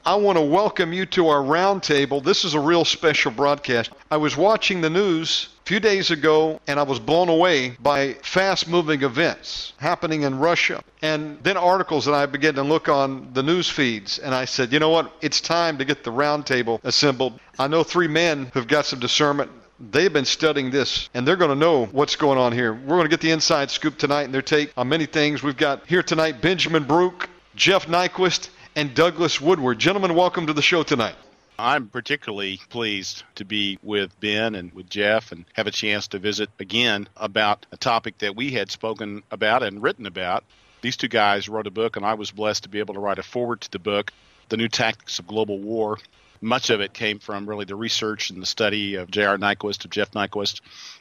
I want to welcome you to our roundtable. This is a real special broadcast. I was watching the news a few days ago, and I was blown away by fast-moving events happening in Russia. And then articles that I began to look on the news feeds, and I said, you know what? It's time to get the roundtable assembled. I know three men who've got some discernment. They've been studying this, and they're going to know what's going on here. We're going to get the inside scoop tonight and their take on many things. We've got here tonight Benjamin Baruch, Jeff Nyquist, and Douglas Woodward. Gentlemen, welcome to the show tonight. I'm particularly pleased to be with Ben and with Jeff and have a chance to visit again about a topic that we had spoken about and written about. These two guys wrote a book, and I was blessed to be able to write a foreword to the book, The New Tactics of Global War. Much of it came from really the research and the study of J.R. Nyquist, of Jeff Nyquist,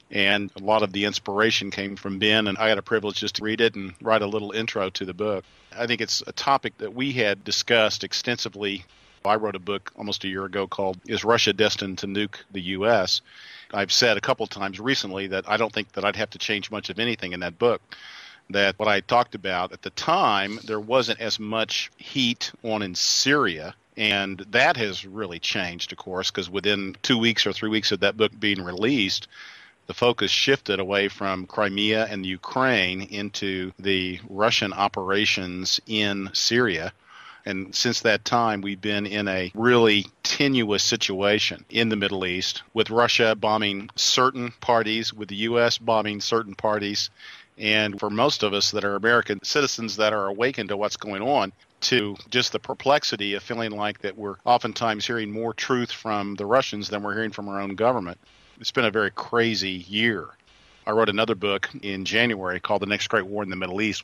and a lot of the inspiration came from Ben, and I had a privilege just to read it and write a little intro to the book. I think it's a topic that we had discussed extensively. I wrote a book almost a year ago called Is Russia Destined to Nuke the U.S.? I've said a couple times recently that I don't think that I'd have to change much of anything in that book. That what I talked about at the time, there wasn't as much heat on in Syria. And that has really changed, of course, because within 2 weeks or 3 weeks of that book being released, the focus shifted away from Crimea and Ukraine into the Russian operations in Syria. And since that time, we've been in a really tenuous situation in the Middle East, with Russia bombing certain parties, with the U.S. bombing certain parties. And for most of us that are American citizens that are awakened to what's going on, to just the perplexity of feeling like that we're oftentimes hearing more truth from the Russians than we're hearing from our own government. It's been a very crazy year. I wrote another book in January called The Next Great War in the Middle East.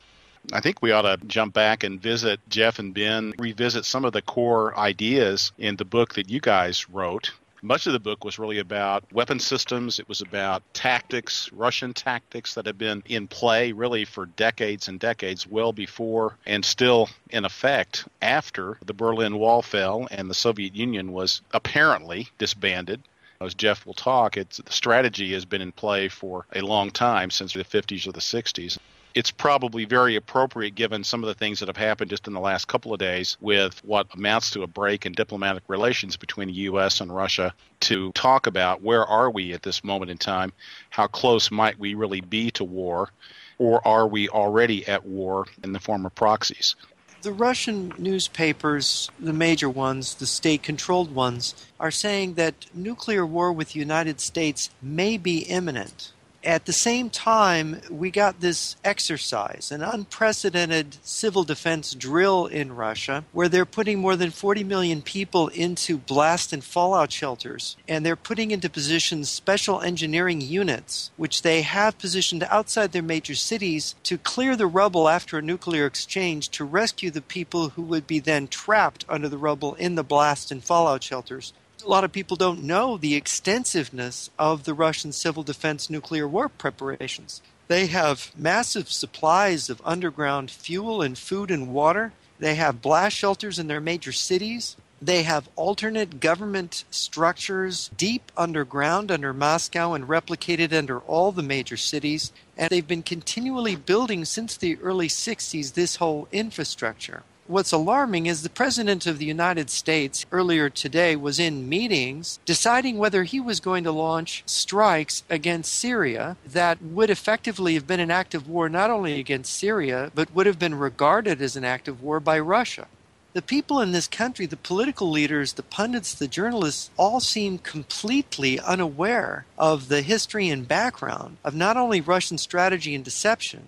I think we ought to jump back and visit Jeff and Ben, revisit some of the core ideas in the book that you guys wrote. Much of the book was really about weapon systems. It was about tactics, Russian tactics that have been in play really for decades and decades, well before and still in effect after the Berlin Wall fell and the Soviet Union was apparently disbanded. As Jeff will talk, the strategy has been in play for a long time, since the 50s or the 60s. It's probably very appropriate given some of the things that have happened just in the last couple of days with what amounts to a break in diplomatic relations between the U.S. and Russia to talk about where are we at this moment in time, how close might we really be to war, or are we already at war in the form of proxies? The Russian newspapers, the major ones, the state-controlled ones, are saying that nuclear war with the United States may be imminent. At the same time, we got this exercise, an unprecedented civil defense drill in Russia, where they're putting more than 40 million people into blast and fallout shelters, and they're putting into positions special engineering units, which they have positioned outside their major cities to clear the rubble after a nuclear exchange to rescue the people who would be then trapped under the rubble in the blast and fallout shelters. A lot of people don't know the extensiveness of the Russian civil defense nuclear war preparations. They have massive supplies of underground fuel and food and water. They have blast shelters in their major cities. They have alternate government structures deep underground under Moscow and replicated under all the major cities. And they've been continually building since the early 60s this whole infrastructure. What's alarming is the President of the United States earlier today was in meetings deciding whether he was going to launch strikes against Syria that would effectively have been an act of war not only against Syria, but would have been regarded as an act of war by Russia. The people in this country, the political leaders, the pundits, the journalists, all seem completely unaware of the history and background of not only Russian strategy and deception.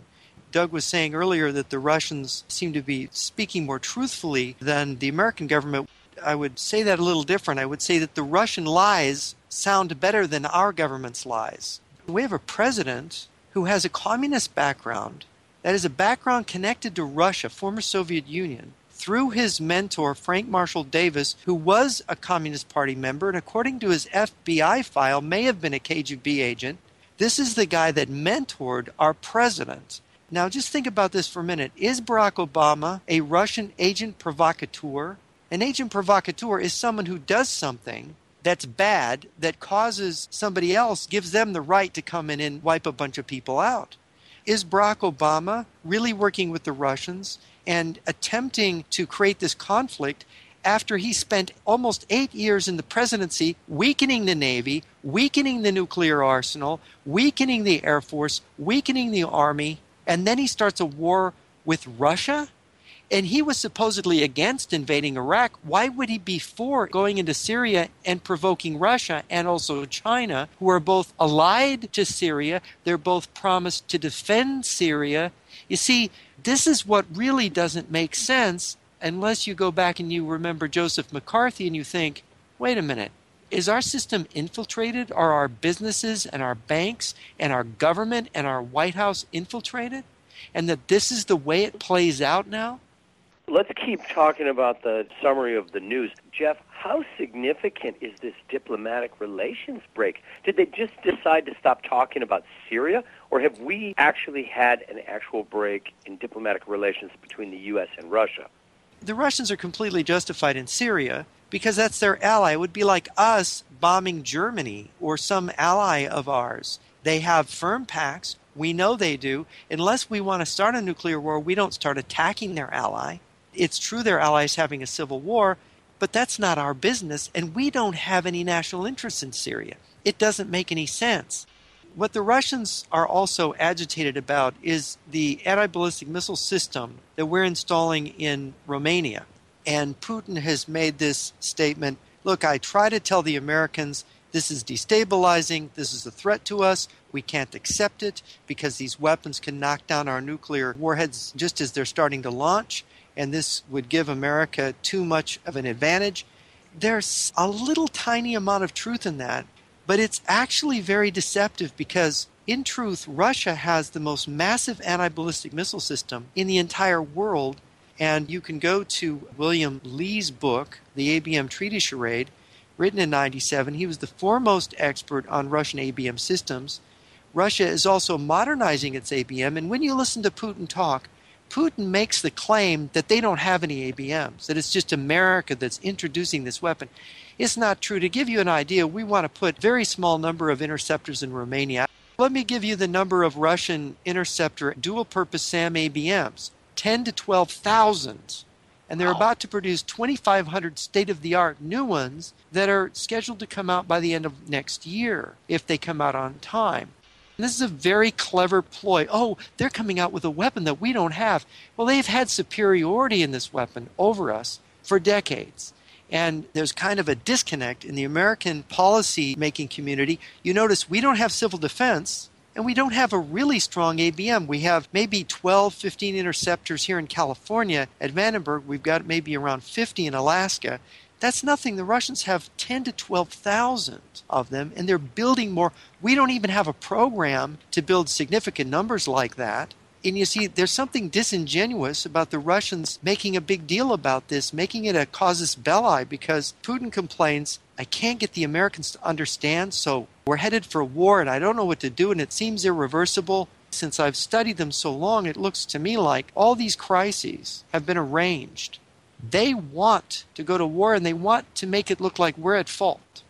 Doug was saying earlier that the Russians seem to be speaking more truthfully than the American government. I would say that a little different. I would say that the Russian lies sound better than our government's lies. We have a president who has a communist background, that is a background connected to Russia, former Soviet Union, through his mentor, Frank Marshall Davis, who was a Communist Party member and according to his FBI file may have been a KGB agent. This is the guy that mentored our president. Now, just think about this for a minute. Is Barack Obama a Russian agent provocateur? An agent provocateur is someone who does something that's bad, that causes somebody else, gives them the right to come in and wipe a bunch of people out. Is Barack Obama really working with the Russians and attempting to create this conflict after he spent almost 8 years in the presidency weakening the Navy, weakening the nuclear arsenal, weakening the Air Force, weakening the Army, and then he starts a war with Russia? And he was supposedly against invading Iraq. Why would he be for going into Syria and provoking Russia and also China, who are both allied to Syria? They're both promised to defend Syria. You see, this is what really doesn't make sense unless you go back and you remember Joseph McCarthy and you think, wait a minute, is our system infiltrated? Are our businesses and our banks and our government and our White House infiltrated? And that this is the way it plays out now? Let's keep talking about the summary of the news. Jeff, how significant is this diplomatic relations break? Did they just decide to stop talking about Syria, or have we actually had an actual break in diplomatic relations between the U.S. and Russia? The Russians are completely justified in Syria because that's their ally. It would be like us bombing Germany or some ally of ours. They have firm pacts. We know they do. Unless we want to start a nuclear war, we don't start attacking their ally. It's true their allies having a civil war, but that's not our business, and we don't have any national interest in Syria. It doesn't make any sense. What the Russians are also agitated about is the anti-ballistic missile system that we're installing in Romania. And Putin has made this statement, look, I try to tell the Americans this is destabilizing, this is a threat to us, we can't accept it because these weapons can knock down our nuclear warheads just as they're starting to launch, and this would give America too much of an advantage. There's a little tiny amount of truth in that, but it's actually very deceptive because, in truth, Russia has the most massive anti-ballistic missile system in the entire world, and you can go to William Lee's book, The ABM Treaty Charade, written in 1997. He was the foremost expert on Russian ABM systems. Russia is also modernizing its ABM, and when you listen to Putin talk, Putin makes the claim that they don't have any ABMs, that it's just America that's introducing this weapon. It's not true. To give you an idea, we want to put a very small number of interceptors in Romania. Let me give you the number of Russian interceptor dual-purpose SAM ABMs, 10 to 12,000. And they're about to produce 2,500 state-of-the-art new ones that are scheduled to come out by the end of next year, if they come out on time. And this is a very clever ploy. Oh, they're coming out with a weapon that we don't have. Well, they've had superiority in this weapon over us for decades. And there's kind of a disconnect in the American policy-making community. You notice we don't have civil defense, and we don't have a really strong ABM. We have maybe 12, 15 interceptors here in California. At Vandenberg, we've got maybe around 50 in Alaska. That's nothing. The Russians have 10 to 12,000 of them, and they're building more. We don't even have a program to build significant numbers like that. And you see, there's something disingenuous about the Russians making a big deal about this, making it a casus belli, because Putin complains, I can't get the Americans to understand, so we're headed for war, and I don't know what to do, and it seems irreversible. Since I've studied them so long, it looks to me like all these crises have been arranged. They want to go to war, and they want to make it look like we're at fault.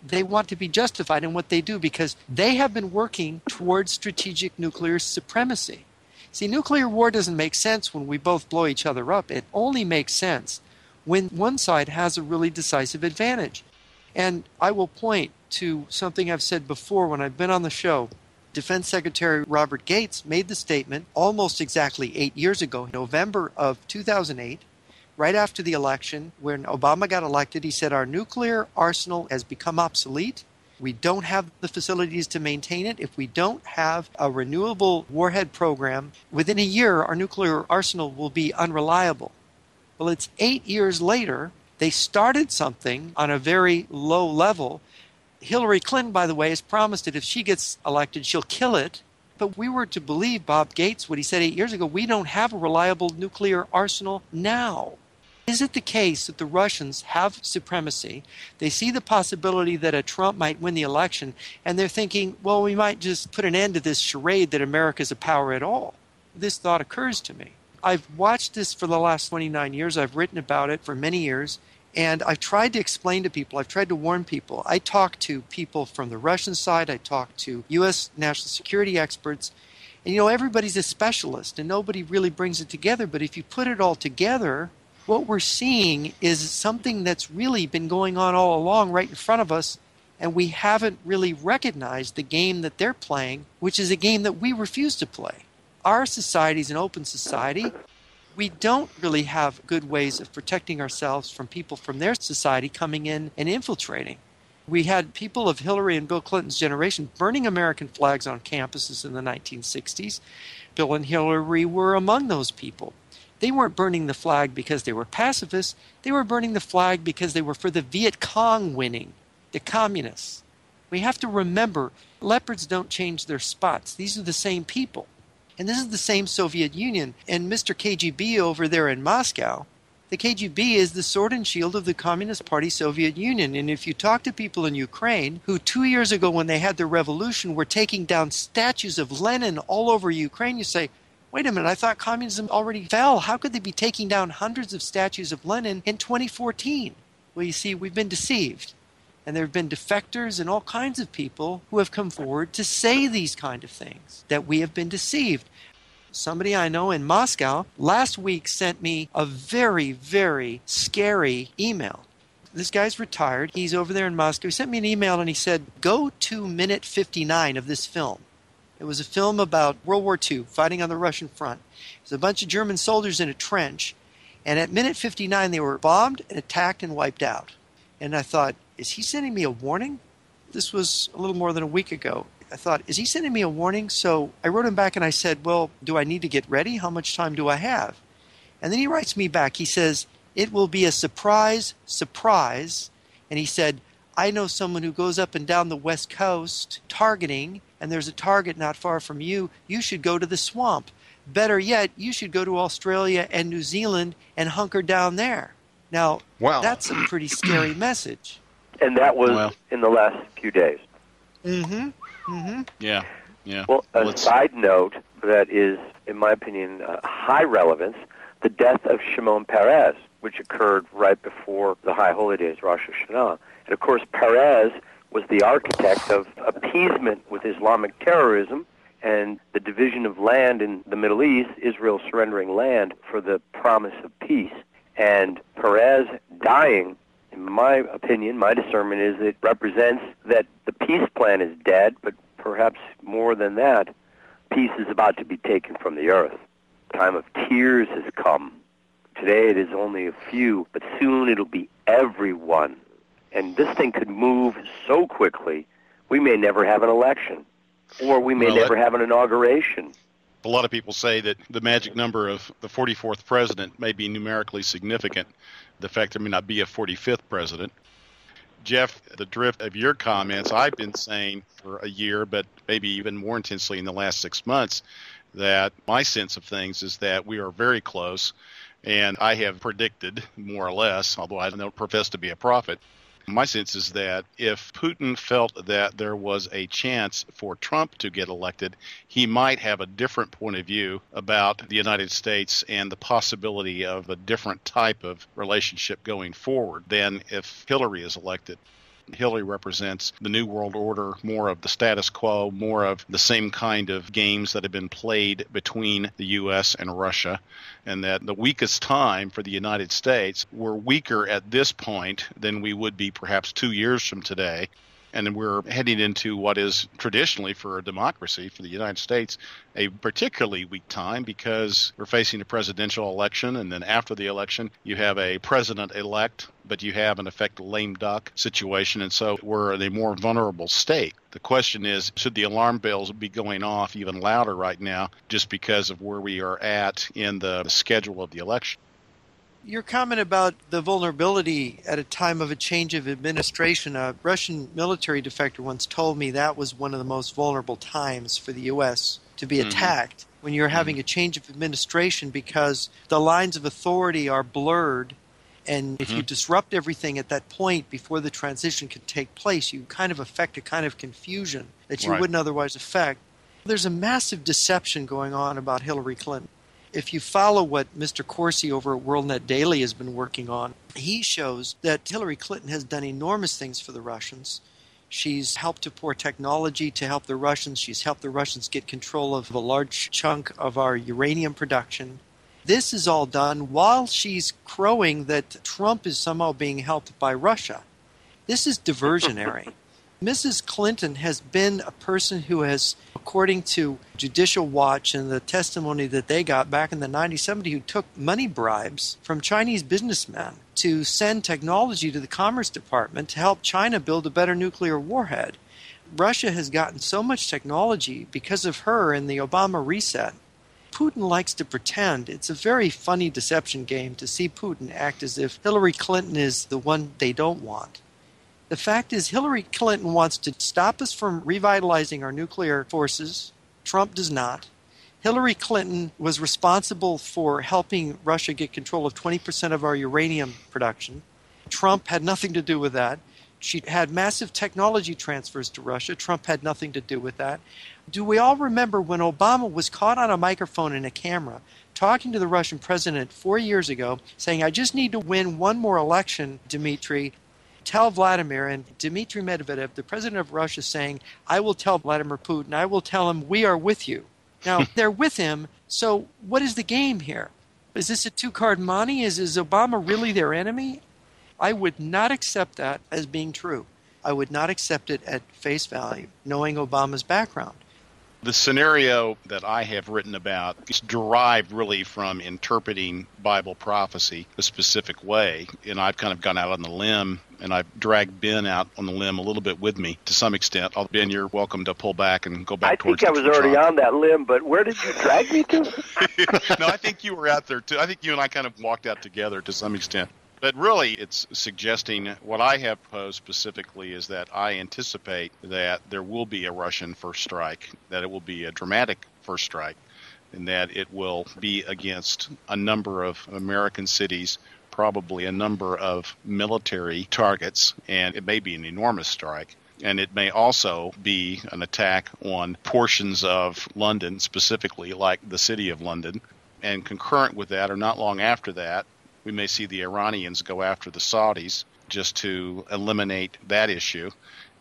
They want to be justified in what they do because they have been working towards strategic nuclear supremacy. See, nuclear war doesn't make sense when we both blow each other up. It only makes sense when one side has a really decisive advantage. And I will point to something I've said before when I've been on the show. Defense Secretary Robert Gates made the statement almost exactly 8 years ago, November of 2008, right after the election, when Obama got elected. He said, our nuclear arsenal has become obsolete. We don't have the facilities to maintain it. If we don't have a renewable warhead program, within a year, our nuclear arsenal will be unreliable. Well, it's 8 years later. They started something on a very low level. Hillary Clinton, by the way, has promised that if she gets elected, she'll kill it. But we were to believe Bob Gates, what he said 8 years ago, we don't have a reliable nuclear arsenal now. Is it the case that the Russians have supremacy? They see the possibility that a Trump might win the election, and they're thinking, well, we might just put an end to this charade that America's a power at all. This thought occurs to me. I've watched this for the last 29 years. I've written about it for many years, and I've tried to explain to people. I've tried to warn people. I talk to people from the Russian side. I talk to U.S. national security experts. And, everybody's a specialist, and nobody really brings it together. But if you put it all together, what we're seeing is something that's really been going on all along right in front of us, and we haven't really recognized the game that they're playing, which is a game that we refuse to play. Our society is an open society. We don't really have good ways of protecting ourselves from people from their society coming in and infiltrating. We had people of Hillary and Bill Clinton's generation burning American flags on campuses in the 1960s. Bill and Hillary were among those people. They weren't burning the flag because they were pacifists. They were burning the flag because they were for the Viet Cong winning, the communists. We have to remember, leopards don't change their spots. These are the same people. And this is the same Soviet Union. And Mr. KGB over there in Moscow, the KGB is the sword and shield of the Communist Party Soviet Union. And if you talk to people in Ukraine who 2 years ago when they had their revolution were taking down statues of Lenin all over Ukraine, you say, wait a minute, I thought communism already fell. How could they be taking down hundreds of statues of Lenin in 2014? Well, you see, we've been deceived. And there have been defectors and all kinds of people who have come forward to say these kind of things, that we have been deceived. Somebody I know in Moscow last week sent me a very, very scary email. This guy's retired. He's over there in Moscow. He sent me an email and he said, go to minute 59 of this film. It was a film about World War II, fighting on the Russian front. There's a bunch of German soldiers in a trench, and at minute 59 they were bombed and attacked and wiped out. And I thought, is he sending me a warning? This was a little more than a week ago. I thought, is he sending me a warning? So I wrote him back and I said, well, do I need to get ready? How much time do I have? And then he writes me back. He says, it will be a surprise, surprise. And he said, I know someone who goes up and down the West Coast targeting, and there's a target not far from you. You should go to the swamp. Better yet, you should go to Australia and New Zealand and hunker down there. Now, wow, that's a pretty scary message. And that was in the last few days. Mm-hmm. Mm-hmm. Yeah. Yeah. Well, a side note that is, in my opinion, high relevance, the death of Shimon Peres, which occurred right before the High Holy Days, Rosh Hashanah. And of course, Peres was the architect of appeasement with Islamic terrorism and the division of land in the Middle East, Israel surrendering land for the promise of peace. And Peres dying, in my opinion, my discernment is it represents that the peace plan is dead, but perhaps more than that, peace is about to be taken from the earth. The time of tears has come. Today it is only a few, but soon it'll be everyone. And this thing could move so quickly, we may never have an election, or we may never have an inauguration. A lot of people say that the magic number of the 44th president may be numerically significant. The fact there may not be a 45th president. Jeff, the drift of your comments, I've been saying for a year, but maybe even more intensely in the last 6 months, that my sense of things is that we are very close. And I have predicted, more or less, although I don't profess to be a prophet, my sense is that if Putin felt that there was a chance for Trump to get elected, he might have a different point of view about the United States and the possibility of a different type of relationship going forward than if Hillary is elected. Hillary represents the New World Order, more of the status quo, more of the same kind of games that have been played between the U.S. and Russia, and that the weakest time for the United States, we're weaker at this point than we would be perhaps 2 years from today. And we're heading into what is traditionally for a democracy, for the United States, a particularly weak time because we're facing a presidential election, and then after the election, you have a president-elect, but you have, in effect, a lame duck situation, and so we're in a more vulnerable state. The question is, should the alarm bells be going off even louder right now just because of where we are at in the schedule of the election? Your comment about the vulnerability at a time of a change of administration, a Russian military defector once told me that was one of the most vulnerable times for the U.S. to be attacked, when you're having a change of administration because the lines of authority are blurred, and if you disrupt everything at that point before the transition can take place, you kind of affect a kind of confusion that you wouldn't otherwise affect. There's a massive deception going on about Hillary Clinton. If you follow what Mr. Corsi over at WorldNet Daily has been working on, he shows that Hillary Clinton has done enormous things for the Russians. She's helped to pour technology to help the Russians. She's helped the Russians get control of a large chunk of our uranium production. This is all done while she's crowing that Trump is somehow being helped by Russia. This is diversionary. Mrs. Clinton has been a person who has, according to Judicial Watch and the testimony that they got back in the 90s, somebody who took money bribes from Chinese businessmen to send technology to the Commerce Department to help China build a better nuclear warhead. Russia has gotten so much technology because of her in the Obama reset. Putin likes to pretend. It's a very funny deception game to see Putin act as if Hillary Clinton is the one they don't want. The fact is, Hillary Clinton wants to stop us from revitalizing our nuclear forces. Trump does not. Hillary Clinton was responsible for helping Russia get control of 20% of our uranium production. Trump had nothing to do with that. She had massive technology transfers to Russia. Trump had nothing to do with that. Do we all remember when Obama was caught on a microphone and a camera talking to the Russian president 4 years ago, saying, I just need to win one more election, Dmitry. Tell Vladimir, and Dmitry Medvedev, the president of Russia, saying, I will tell Vladimir Putin, I will tell him we are with you. Now, they're with him, so what is the game here? Is this a two-card monte? Is Obama really their enemy? I would not accept that as being true. I would not accept it at face value, knowing Obama's background. The scenario that I have written about is derived really from interpreting Bible prophecy a specific way, and I've kind of gone out on the limb, and I've dragged Ben out on the limb a little bit with me to some extent. Ben, you're welcome to pull back and go back towards the I think I was already on that limb, but where did you drag me to? No, I think you were out there too. I think you and I kind of walked out together to some extent. But really, it's suggesting what I have posed specifically is that I anticipate that there will be a Russian first strike, that it will be a dramatic first strike, and that it will be against a number of American cities, probably a number of military targets, and it may be an enormous strike. And it may also be an attack on portions of London, specifically like the city of London. And concurrent with that, or not long after that, we may see the Iranians go after the Saudis just to eliminate that issue.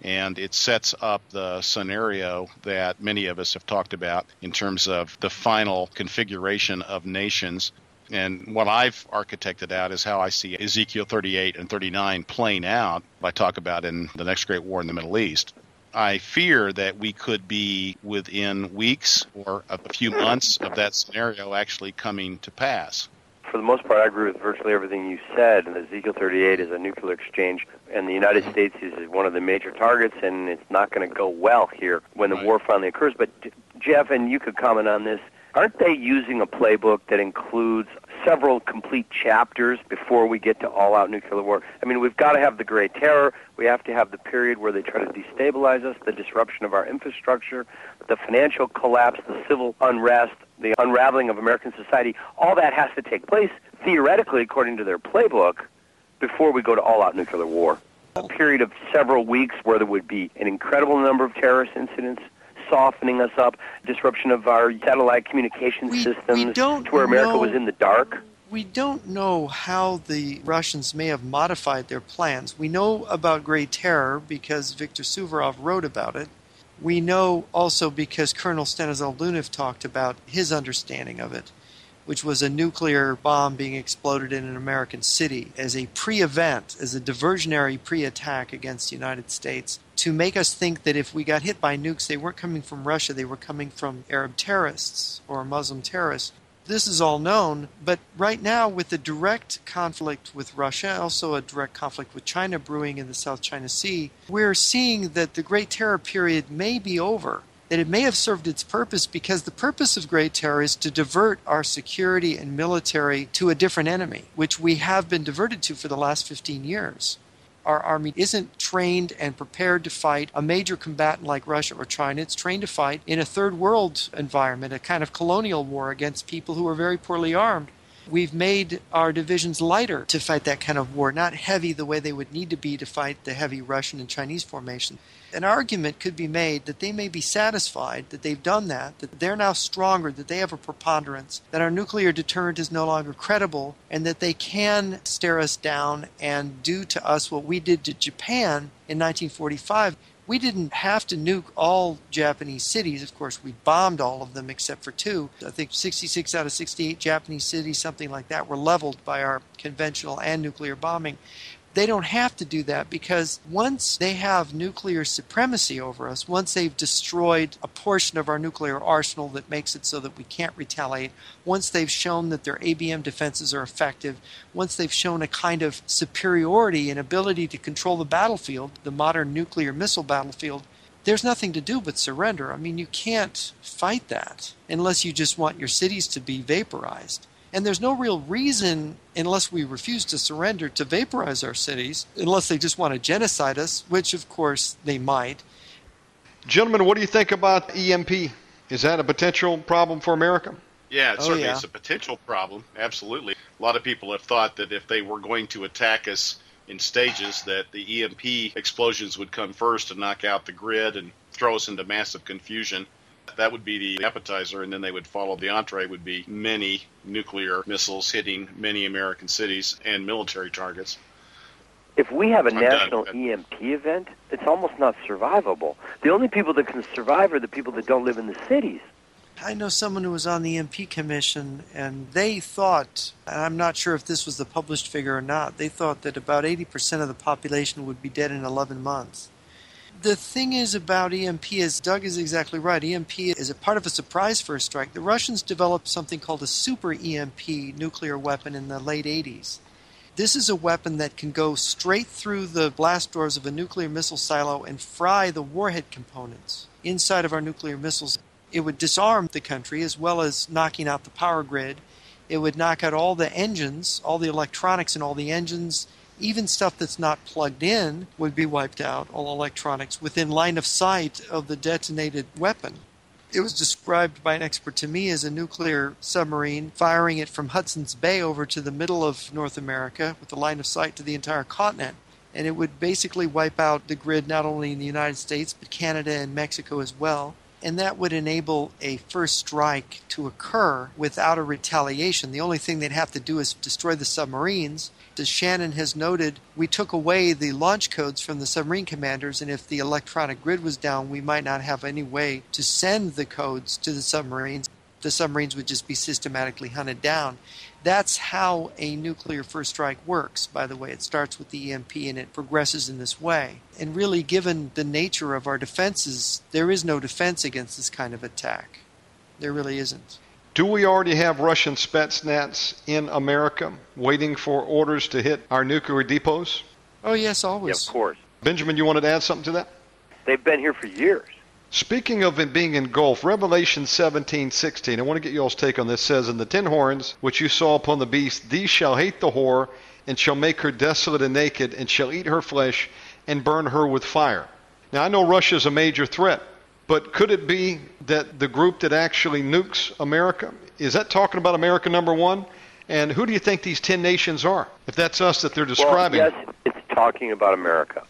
And it sets up the scenario that many of us have talked about in terms of the final configuration of nations. And what I've architected out is how I see Ezekiel 38 and 39 playing out, I talk about in the next great war in the Middle East. I fear that we could be within weeks or a few months of that scenario actually coming to pass. For the most part, I agree with virtually everything you said. And Ezekiel 38 is a nuclear exchange, and the United States is one of the major targets, and it's not going to go well here when the war finally occurs. But, Jeff, and you could comment on this, aren't they using a playbook that includes several complete chapters before we get to all-out nuclear war? I mean, we've got to have the Great Terror. We have to have the period where they try to destabilize us, the disruption of our infrastructure, the financial collapse, the civil unrest, the unraveling of American society. All that has to take place, theoretically, according to their playbook, before we go to all-out nuclear war. A period of several weeks where there would be an incredible number of terrorist incidents, softening us up, disruption of our satellite communication systems to where America was in the dark. We don't know how the Russians may have modified their plans. We know about Great Terror because Viktor Suvorov wrote about it. We know also because Colonel Stanislav Lunev talked about his understanding of it, which was a nuclear bomb being exploded in an American city as a pre-event, as a diversionary pre-attack against the United States, to make us think that if we got hit by nukes, they weren't coming from Russia, they were coming from Arab terrorists or Muslim terrorists. This is all known, but right now with the direct conflict with Russia, also a direct conflict with China brewing in the South China Sea, we're seeing that the Great Terror period may be over, that it may have served its purpose because the purpose of Great Terror is to divert our security and military to a different enemy, which we have been diverted to for the last 15 years. Our army isn't trained and prepared to fight a major combatant like Russia or China. It's trained to fight in a third world environment, a kind of colonial war against people who are very poorly armed. We've made our divisions lighter to fight that kind of war, not heavy the way they would need to be to fight the heavy Russian and Chinese formation. An argument could be made that they may be satisfied that they've done that they're now stronger, that they have a preponderance, that our nuclear deterrent is no longer credible, and that they can stare us down and do to us what we did to Japan in 1945. We didn't have to nuke all Japanese cities. Of course, we bombed all of them except for 2. I think 66 out of 68 Japanese cities, something like that, were leveled by our conventional and nuclear bombing. They don't have to do that because once they have nuclear supremacy over us, once they've destroyed a portion of our nuclear arsenal that makes it so that we can't retaliate, once they've shown that their ABM defenses are effective, once they've shown a kind of superiority and ability to control the battlefield, the modern nuclear missile battlefield, there's nothing to do but surrender. I mean, you can't fight that unless you just want your cities to be vaporized. And there's no real reason, unless we refuse to surrender, to vaporize our cities, unless they just want to genocide us, which, of course, they might. Gentlemen, what do you think about EMP? Is that a potential problem for America? Yeah, it certainly is a potential problem, absolutely. A lot of people have thought that if they were going to attack us in stages, that the EMP explosions would come first and knock out the grid and throw us into massive confusion. That would be the appetizer, and then they would follow. The entree would be many nuclear missiles hitting many American cities and military targets. If we have a national EMP event, it's almost not survivable. The only people that can survive are the people that don't live in the cities. I know someone who was on the EMP Commission, and they thought, and I'm not sure if this was the published figure or not, they thought that about 80% of the population would be dead in 11 months. The thing is about EMP is, Doug is exactly right, EMP is a part of a surprise first strike. The Russians developed something called a super EMP nuclear weapon in the late 80s. This is a weapon that can go straight through the blast doors of a nuclear missile silo and fry the warhead components inside of our nuclear missiles. It would disarm the country as well as knocking out the power grid. It would knock out all the engines, all the electronics in all the engines. Even stuff that's not plugged in would be wiped out, all electronics, within line of sight of the detonated weapon. It was described by an expert to me as a nuclear submarine firing it from Hudson's Bay over to the middle of North America with a line of sight to the entire continent. And it would basically wipe out the grid not only in the United States, but Canada and Mexico as well. And that would enable a first strike to occur without a retaliation. The only thing they'd have to do is destroy the submarines. As Shannon has noted, we took away the launch codes from the submarine commanders, and if the electronic grid was down, we might not have any way to send the codes to the submarines. The submarines would just be systematically hunted down. That's how a nuclear first strike works, by the way. It starts with the EMP and it progresses in this way. And really, given the nature of our defenses, there is no defense against this kind of attack. There really isn't. Do we already have Russian Spetsnaz in America waiting for orders to hit our nuclear depots? Oh, yes, always. Yeah, of course. Benjamin, you wanted to add something to that? They've been here for years. Speaking of it being engulfed, Revelation 17:16, I want to get you all's take on this, says, "And the 10 horns which you saw upon the beast, these shall hate the whore, and shall make her desolate and naked, and shall eat her flesh, and burn her with fire." Now, I know Russia is a major threat, but could it be that the group that actually nukes America, is that talking about America number one? And who do you think these 10 nations are, if that's us that they're describing? Well, yes, it's talking about America.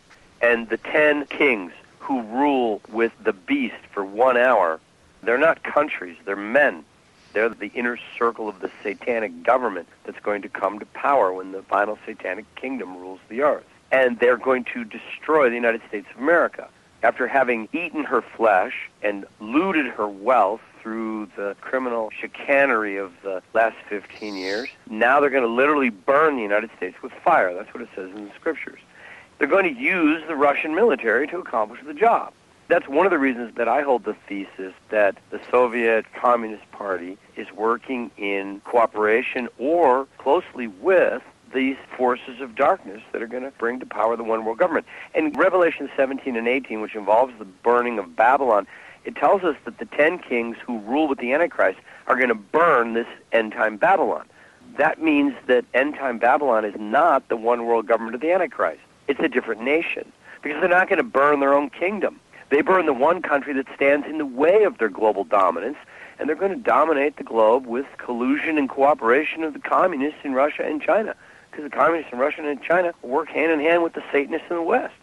And the 10 kings who rule with the beast for 1 hour, they're not countries, they're men. They're the inner circle of the satanic government that's going to come to power when the final satanic kingdom rules the earth. And they're going to destroy the United States of America. After having eaten her flesh and looted her wealth through the criminal chicanery of the last 15 years, now they're going to literally burn the United States with fire. That's what it says in the scriptures. They're going to use the Russian military to accomplish the job. That's one of the reasons that I hold the thesis that the Soviet Communist Party is working in cooperation or closely with these forces of darkness that are going to bring to power the one world government. And Revelation 17 and 18, which involves the burning of Babylon, it tells us that the 10 kings who rule with the Antichrist are going to burn this end-time Babylon. That means that end-time Babylon is not the one world government of the Antichrist. It's a different nation, because they're not going to burn their own kingdom. They burn the one country that stands in the way of their global dominance, and they're going to dominate the globe with collusion and cooperation of the communists in Russia and China, because the communists in Russia and China work hand in hand with the Satanists in the West.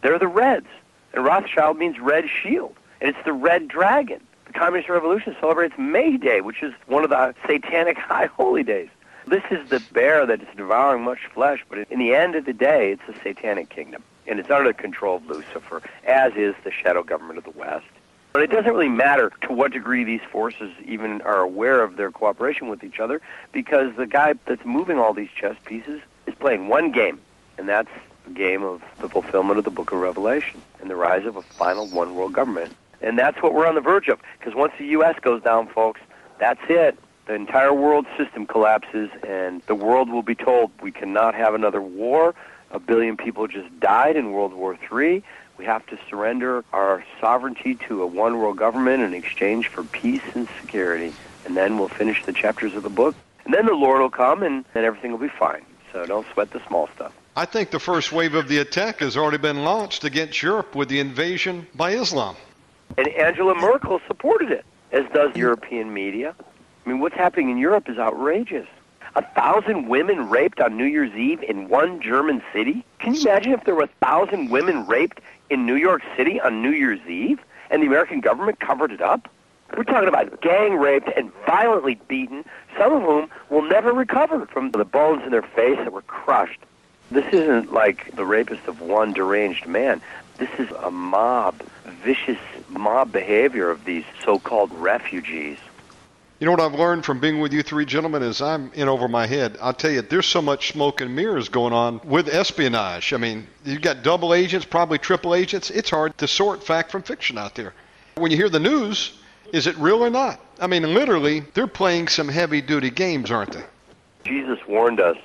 They're the Reds, and Rothschild means red shield, and it's the red dragon. The Communist Revolution celebrates May Day, which is one of the satanic high holy days. This is the bear that is devouring much flesh, but in the end of the day, it's a satanic kingdom, and it's under the control of Lucifer, as is the shadow government of the West. But it doesn't really matter to what degree these forces even are aware of their cooperation with each other, because the guy that's moving all these chess pieces is playing one game, and that's the game of the fulfillment of the book of Revelation and the rise of a final one-world government. And that's what we're on the verge of, because once the U.S. goes down, folks, that's it. The entire world system collapses, and the world will be told we cannot have another war. 1 billion people just died in World War III. We have to surrender our sovereignty to a one-world government in exchange for peace and security. And then we'll finish the chapters of the book. And then the Lord will come, and everything will be fine. So don't sweat the small stuff. I think the first wave of the attack has already been launched against Europe with the invasion by Islam. And Angela Merkel supported it, as does European media. I mean, what's happening in Europe is outrageous. 1,000 women raped on New Year's Eve in one German city? Can you imagine if there were 1,000 women raped in New York City on New Year's Eve, and the American government covered it up? We're talking about gang raped and violently beaten, some of whom will never recover from the bones in their face that were crushed. This isn't like the rapist of one deranged man. This is a mob, vicious mob behavior of these so-called refugees. You know what I've learned from being with you three gentlemen is I'm in over my head. I'll tell you, there's so much smoke and mirrors going on with espionage. I mean, you've got double agents, probably triple agents. It's hard to sort fact from fiction out there. When you hear the news, is it real or not? I mean, literally, they're playing some heavy-duty games, aren't they? Jesus warned us,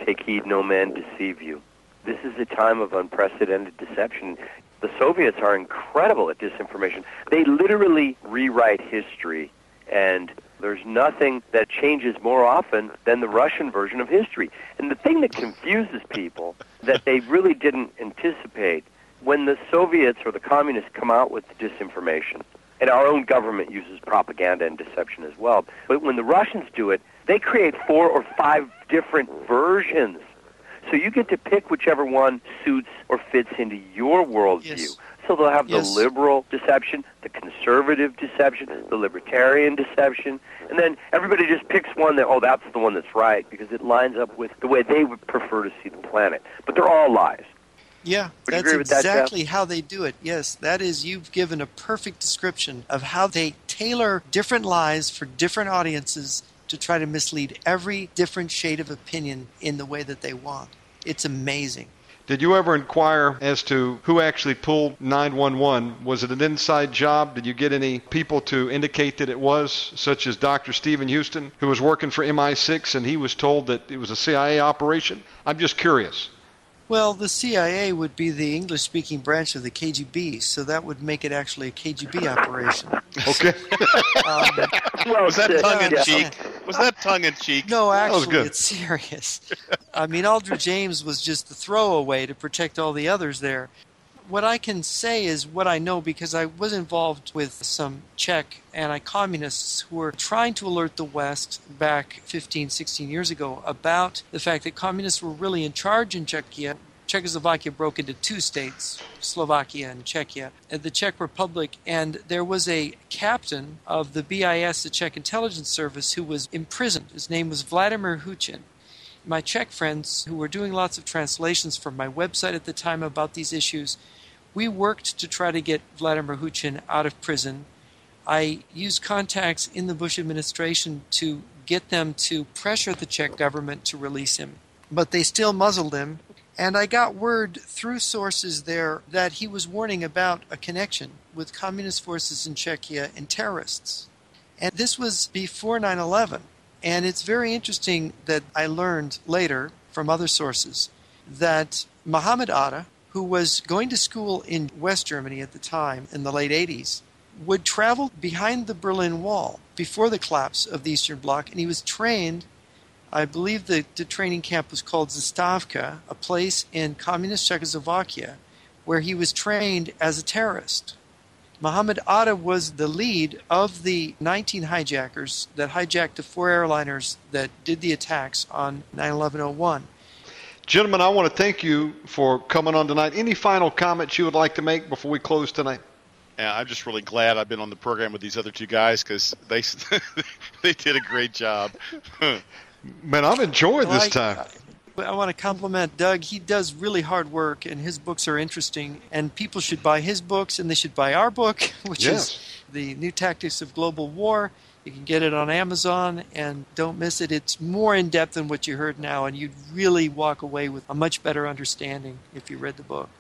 take heed no man deceive you. This is a time of unprecedented deception. The Soviets are incredible at disinformation. They literally rewrite history, and there's nothing that changes more often than the Russian version of history. And the thing that confuses people that they really didn't anticipate, when the Soviets or the communists come out with disinformation, and our own government uses propaganda and deception as well, but when the Russians do it, they create 4 or 5 different versions. So you get to pick whichever one suits or fits into your worldview. Yes. So they'll have Yes. the liberal deception, the conservative deception, the libertarian deception, and then everybody just picks one that, oh, that's the one that's right, because it lines up with the way they would prefer to see the planet. But they're all lies. Yeah, Would you that's agree with that, Jeff? exactly how they do it. Yes, that is, you've given a perfect description of how they tailor different lies for different audiences to try to mislead every different shade of opinion in the way that they want. It's amazing. Did you ever inquire as to who actually pulled 911? Was it an inside job? Did you get any people to indicate that it was, such as Dr. Stephen Houston, who was working for MI6, and he was told that it was a CIA operation? I'm just curious. Well, the CIA would be the English-speaking branch of the KGB, so that would make it actually a KGB operation. Okay. Was that tongue-in-cheek? yeah. Was that tongue-in-cheek? No, was actually, good. it's serious. I mean, Aldrich James was just the throwaway to protect all the others there. What I can say is what I know, because I was involved with some Czech anti-communists who were trying to alert the West back 15, 16 years ago about the fact that communists were really in charge in Czechia. Czechoslovakia broke into 2 states, Slovakia and Czechia, and the Czech Republic, and there was a captain of the BIS, the Czech Intelligence Service, who was imprisoned. His name was Vladimir Huchin. My Czech friends, who were doing lots of translations for my website at the time about these issues, we worked to try to get Vladimir Huchin out of prison. I used contacts in the Bush administration to get them to pressure the Czech government to release him, but they still muzzled him. And I got word through sources there that he was warning about a connection with communist forces in Czechia and terrorists. And this was before 9/11. And it's very interesting that I learned later from other sources that Muhammad Atta, who was going to school in West Germany at the time in the late 80s, would travel behind the Berlin Wall before the collapse of the Eastern Bloc, and he was trained, I believe the training camp was called Zastavka, a place in communist Czechoslovakia, where he was trained as a terrorist. Muhammad Atta was the lead of the 19 hijackers that hijacked the 4 airliners that did the attacks on 9/11/01. Gentlemen, I want to thank you for coming on tonight. Any final comments you would like to make before we close tonight? Yeah, I'm just really glad I've been on the program with these other 2 guys, because they they did a great job. Man, I've enjoyed this time. I want to compliment Doug. He does really hard work, and his books are interesting. And people should buy his books, and they should buy our book, which is The New Tactics of Global War. You can get it on Amazon, and don't miss it. It's more in-depth than what you heard now, and you'd really walk away with a much better understanding if you read the book.